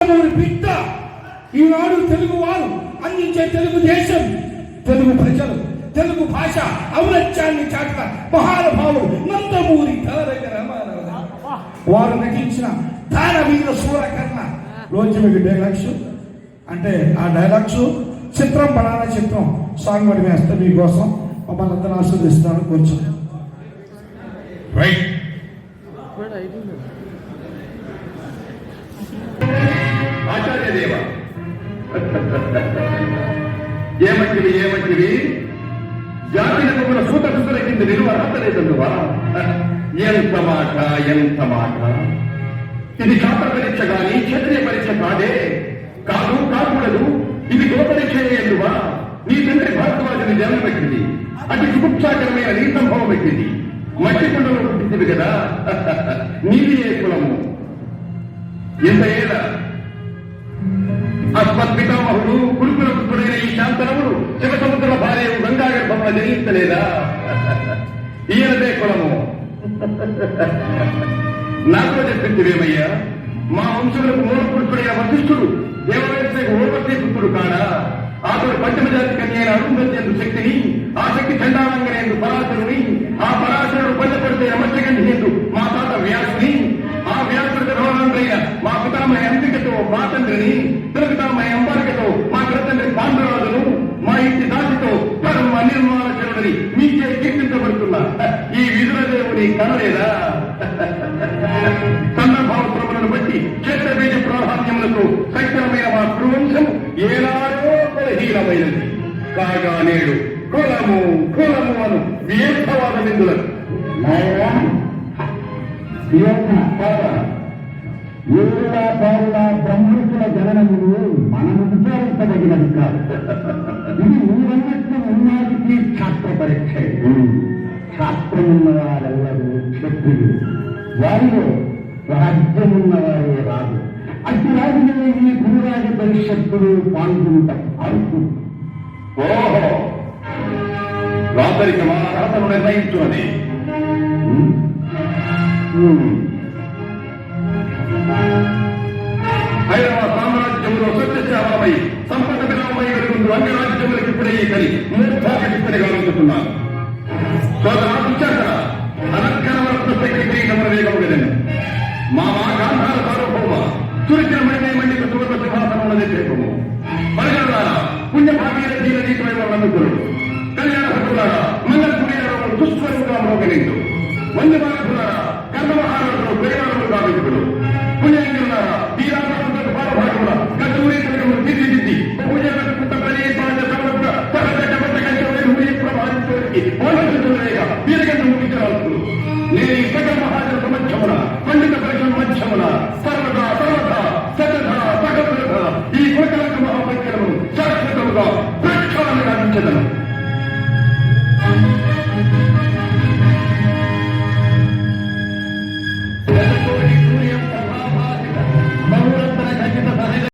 బిడ్డ ఈనాడు తెలుగు వారు అందించే తెలుగుదేశం, తెలుగు ప్రజలు, తెలుగు భాష ఔన్నత్యాన్ని చాటుక మహానుభావుడు నందమూరి తారక రామారావు వారు నటించిన దానవీర సూరకర్ణ రోజు మీకు డైలాగ్స్ అంటే ఆ డైలాగ్స్ చిత్రం పడాల చిత్రం సాంగ్ పడి వేస్తే మీకోసం మమ్మల్ని అందరూ ఆస్వాదిస్తాను కొంచెం రైట్. ఆచార్యదేవ ఏమంటివి జాతిని కూడా సూత సుతుల కింద నిలువ రాతలేదందువా? ఎంత మాట! ఇది శాస్త్ర పరీక్ష గాని క్షత్రియ పరీక్ష కాకూడదు. ఇది గోపరీక్ష ఎందువా? నీ తండ్రి భారతవాదిని జన్మ పెట్టింది, అతి సుగుప్సాకరమైన నీ సంభవం పెట్టింది, మట్టి కుండలో పుట్టింది కదా. నీది ఏ కులము? ఎంత ఏళ్ళ అస్మద్పితామహుడు కురుకుల పుత్రుడైన ఈ శాంతనముడు శివసముద్ర భార్య గంగాగర్భంలో జనించలేదా? ఈయనదే కులము. నాతో చెప్పిందివేమయ్యా, మా వంశములకు మూల పురుషుడైన వశిష్ఠుడు దేవవేశకు ఓపతి పుత్రుడు కాడా? అతడు పంచమ జాతి కన్యైన అరుంధత్యందు శక్తిని, ఆ శక్తి చండాలంగనేందు పరాశరుని, ఆ పరాశరుడు పంచపడితే అమర్చగంధేందు మా తాత వ్యాసుని, ఆ వ్యాసుడు గర్భవంతుడైన మా పితామహ అంబికతో మా తండ్రిని, పితామహ అంబాలికతో మా తండ్రి పాండురాజును, మా ఇంటి దాసితో ధర్మ నిర్మాణకులని మీకే కీర్తించబడుతున్నా ఈ విధుల దేవుని కనలేదా? సందర్భావసరములను బట్టి క్షేత్రబీజ ప్రాధాన్యములతో సక్రమైన మా కురువంశం ఏనాడో బలహీనమైనది కాగా నేడు కులము అను వ్యర్థవాద నిందులకు బ్రహ్మకుల జననములు మనము విచారించదగినది కాదు. ఇది మీరన్నట్టు ఉన్నాటికి శాస్త్ర పరీక్ష. శాస్త్రమున్న వారెల్లరూ క్షత్రియులు, వారిలో రాజ్యమున్నవారే రాదు. అతి రాజులే ఈ గురురాజ పరిషత్తులు పాల్గొంట అరుకు. ఓహో, రాత్రికి మా రాతను నిర్ణయించున్నది. హైదరాబాద్ సామ్రాజ్యంలో సత్యశ్యామలమై సంపద విరామై వెలుగుంటూ అన్ని రాజ్యములకు ఇప్పుడే కలి మూర్ధాభిషిక్తనిగా ఉంటున్నాను. సోదరా విచారణ అనర్గణవరత్న కిరీటముల వేగము గలను మా గాంధార సార్వభౌమ సురిచిన మండిక సువర్ణ సింహాసనములనే చేపము. పరిగణలారా పుణ్యభాగీర జీవనీకమైన నమ్ముకుడు కళ్యాణ భక్తులారా మంగళపురీలను దుష్స్వరూగా మోగలిండు. వంద్యమానకులారా కర్ణమహారాజులు ప్రేమాలను గావించుడు. పుణ్యంగులారా వీరాభాగములకు పాలభాగముల గతూరీకరణము తీర్చిదిద్ది పూజలకు పుట్టబడి పాండ సమర్థ సహజబద్ధ కంటే ప్రభావితోనికి వీరగంధ ముగించరాల్సింది. నేను ఈ సకల